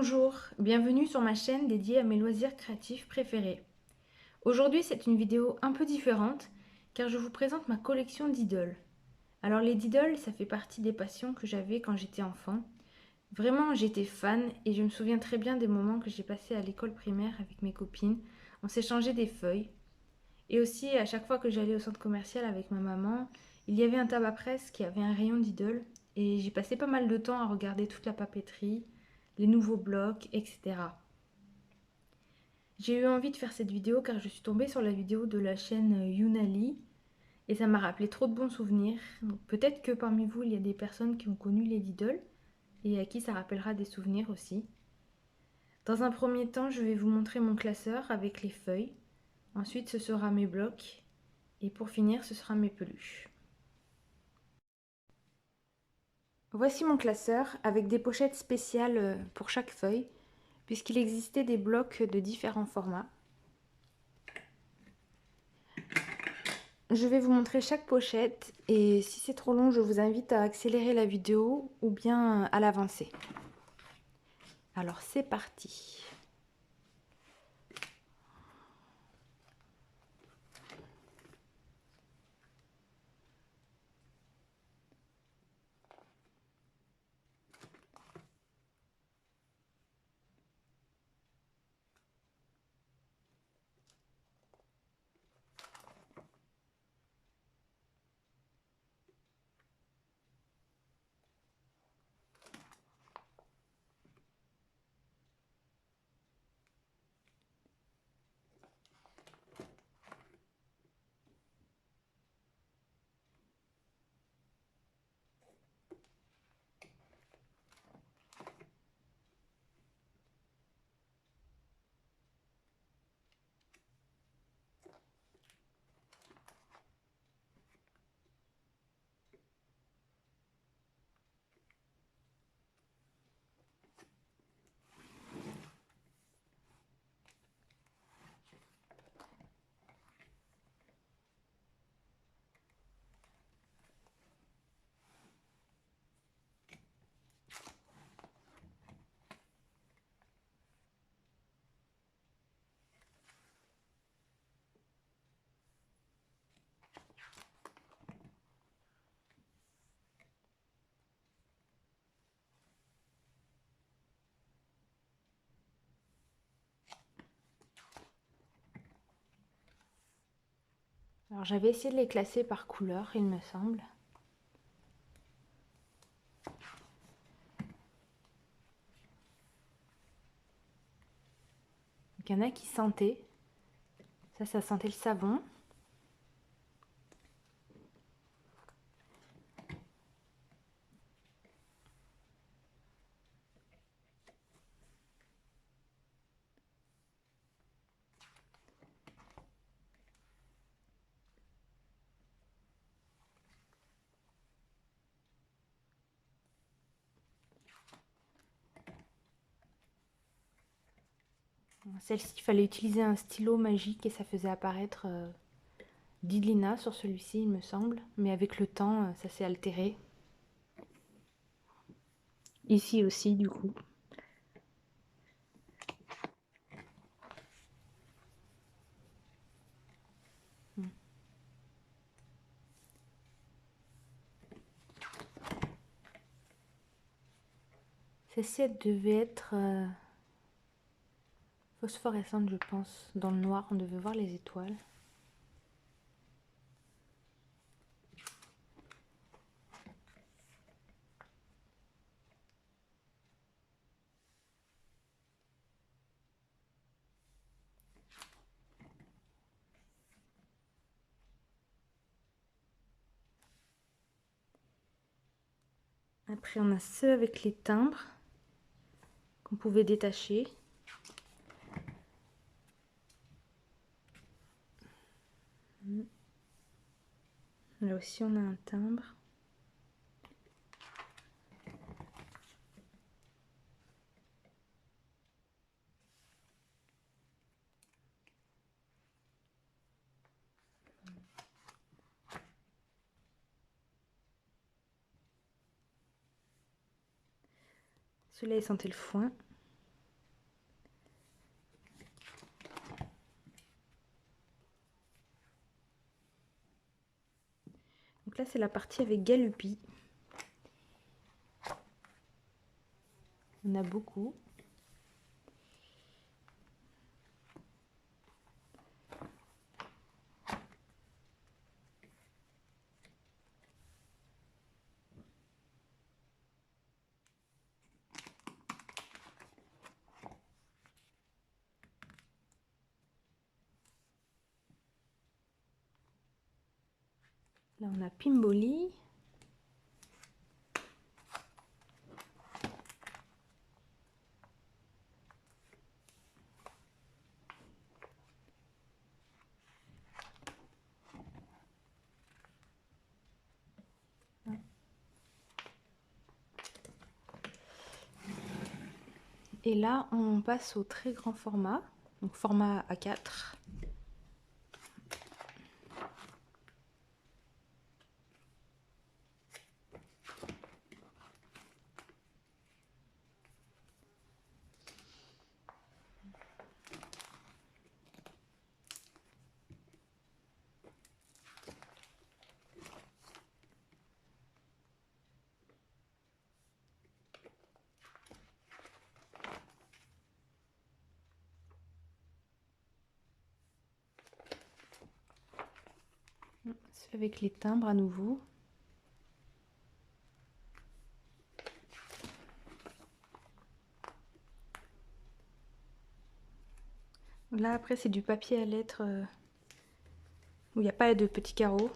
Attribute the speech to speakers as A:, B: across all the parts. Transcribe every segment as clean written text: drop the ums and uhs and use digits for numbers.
A: Bonjour, bienvenue sur ma chaîne dédiée à mes loisirs créatifs préférés. Aujourd'hui, c'est une vidéo un peu différente car je vous présente ma collection d'idoles. Alors les idoles, ça fait partie des passions que j'avais quand j'étais enfant. Vraiment, j'étais fan et je me souviens très bien des moments que j'ai passés à l'école primaire avec mes copines. On s'échangeait des feuilles. Et aussi, à chaque fois que j'allais au centre commercial avec ma maman, il y avait un tabac-presse qui avait un rayon d'idoles. Et j'y passais pas mal de temps à regarder toute la papeterie, les nouveaux blocs, etc. J'ai eu envie de faire cette vidéo car je suis tombée sur la vidéo de la chaîne Younali et ça m'a rappelé trop de bons souvenirs. Donc peut-être que parmi vous, il y a des personnes qui ont connu les idoles et à qui ça rappellera des souvenirs aussi. Dans un premier temps, je vais vous montrer mon classeur avec les feuilles. Ensuite, ce sera mes blocs. Et pour finir, ce sera mes peluches. Voici mon classeur avec des pochettes spéciales pour chaque feuille, puisqu'il existait des blocs de différents formats. Je vais vous montrer chaque pochette et si c'est trop long, je vous invite à accélérer la vidéo ou bien à l'avancer. Alors c'est parti. Alors j'avais essayé de les classer par couleur, il me semble. Donc, il y en a qui sentaient. Ça sentait le savon. Celle-ci, il fallait utiliser un stylo magique et ça faisait apparaître Didlina sur celui-ci, il me semble. Mais avec le temps, ça s'est altéré. Ici aussi, du coup. Celle-ci, elle devait être phosphorescente, je pense. Dans le noir, on devait voir les étoiles. Après, on a ceux avec les timbres qu'on pouvait détacher. Là aussi, on a un timbre. Celui-là, il sentait le foin. Donc là c'est la partie avec Galupi. On a beaucoup. Là on a Pimboli. Et là, on passe au très grand format, donc format A4. C'est avec les timbres à nouveau. Là après c'est du papier à lettres où il n'y a pas de petits carreaux.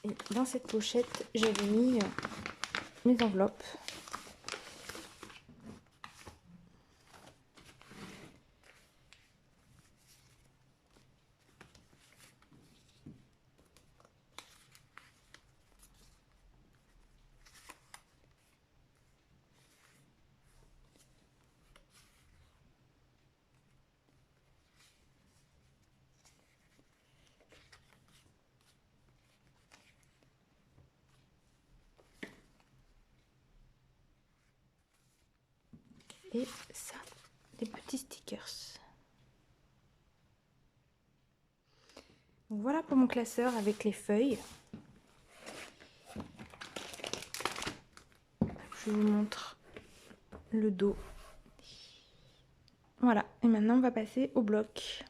A: Et dans cette pochette, j'avais mis mes enveloppes. Et ça, des petits stickers. Donc voilà pour mon classeur avec les feuilles. Je vous montre le dos. Voilà, et maintenant on va passer au bloc.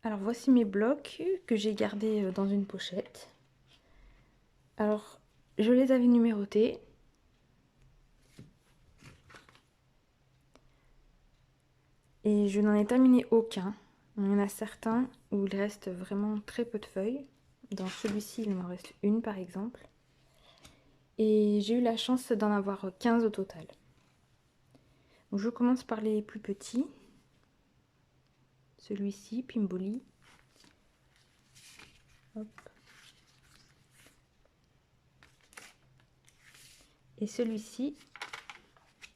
A: Alors voici mes blocs que j'ai gardés dans une pochette. Alors je les avais numérotés. Et je n'en ai terminé aucun. Il y en a certains où il reste vraiment très peu de feuilles. Dans celui-ci, il m'en reste une par exemple. Et j'ai eu la chance d'en avoir 15 au total. Donc, je commence par les plus petits. Celui-ci, Pimboli. Hop. Et celui-ci,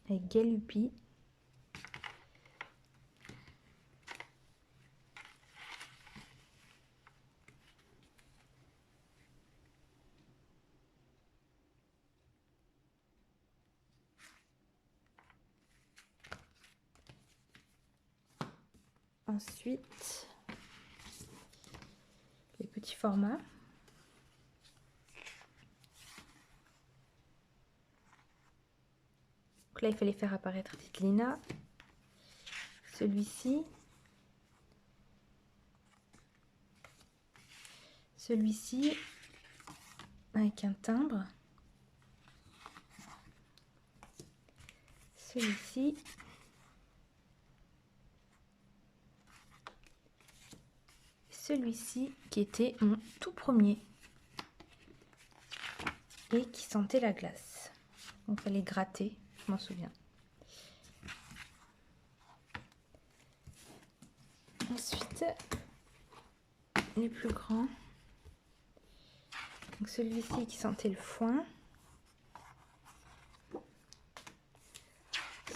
A: avec Galupi. Ensuite, les petits formats. Donc là, il fallait faire apparaître Titlina. Celui-ci. Celui-ci, avec un timbre. Celui-ci. Celui-ci qui était mon tout premier et qui sentait la glace. Donc il fallait gratter, je m'en souviens. Ensuite, les plus grands. Donc celui-ci qui sentait le foin.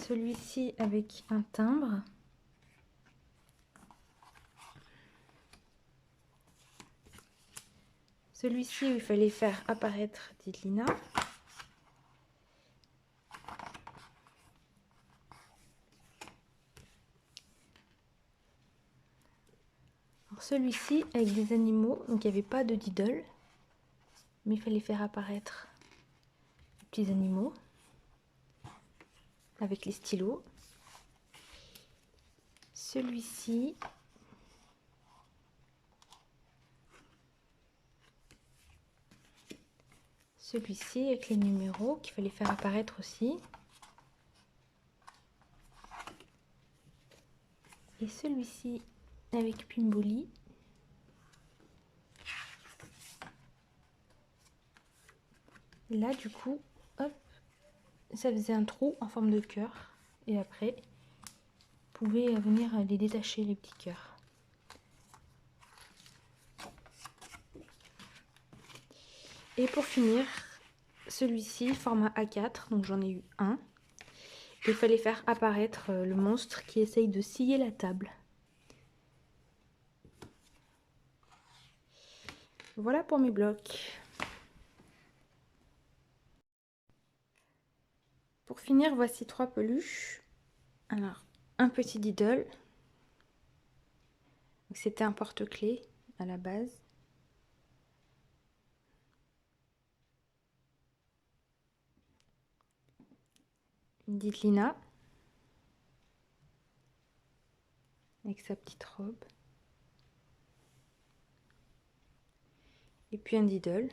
A: Celui-ci avec un timbre. Celui-ci où il fallait faire apparaître Didlina. Celui-ci avec des animaux, donc il n'y avait pas de Diddle, mais il fallait faire apparaître les petits animaux avec les stylos. Celui-ci, celui-ci avec les numéros qu'il fallait faire apparaître aussi, et celui-ci avec Pimboli. Là du coup, hop, ça faisait un trou en forme de cœur, et après vous pouvez venir les détacher, les petits cœurs. Et pour finir, celui-ci format A4, donc j'en ai eu un. Il fallait faire apparaître le monstre qui essaye de scier la table. Voilà pour mes blocs. Pour finir, voici 3 peluches. Alors, un petit Diddle. C'était un porte-clés à la base. Une Didlina. Avec sa petite robe. Et puis un Diddle.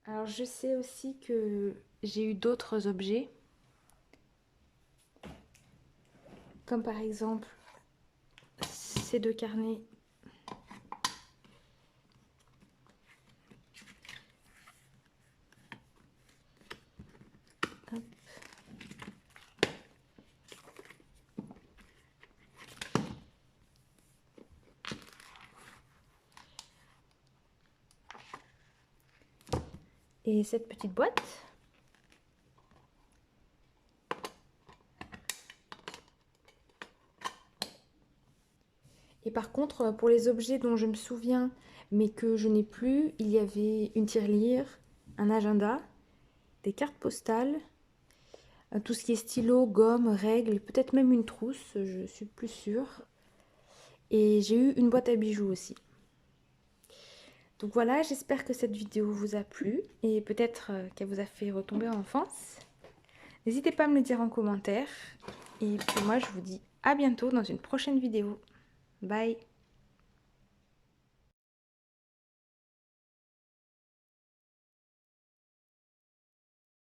A: Alors je sais aussi que j'ai eu d'autres objets. Comme par exemple ces 2 carnets. Hop. Et cette petite boîte. Et par contre, pour les objets dont je me souviens, mais que je n'ai plus, il y avait une tirelire, un agenda, des cartes postales, tout ce qui est stylo, gomme, règles, peut-être même une trousse, je suis plus sûre. Et j'ai eu une boîte à bijoux aussi. Donc voilà, j'espère que cette vidéo vous a plu et peut-être qu'elle vous a fait retomber en enfance. N'hésitez pas à me le dire en commentaire. Et puis moi, je vous dis à bientôt dans une prochaine vidéo. Bye!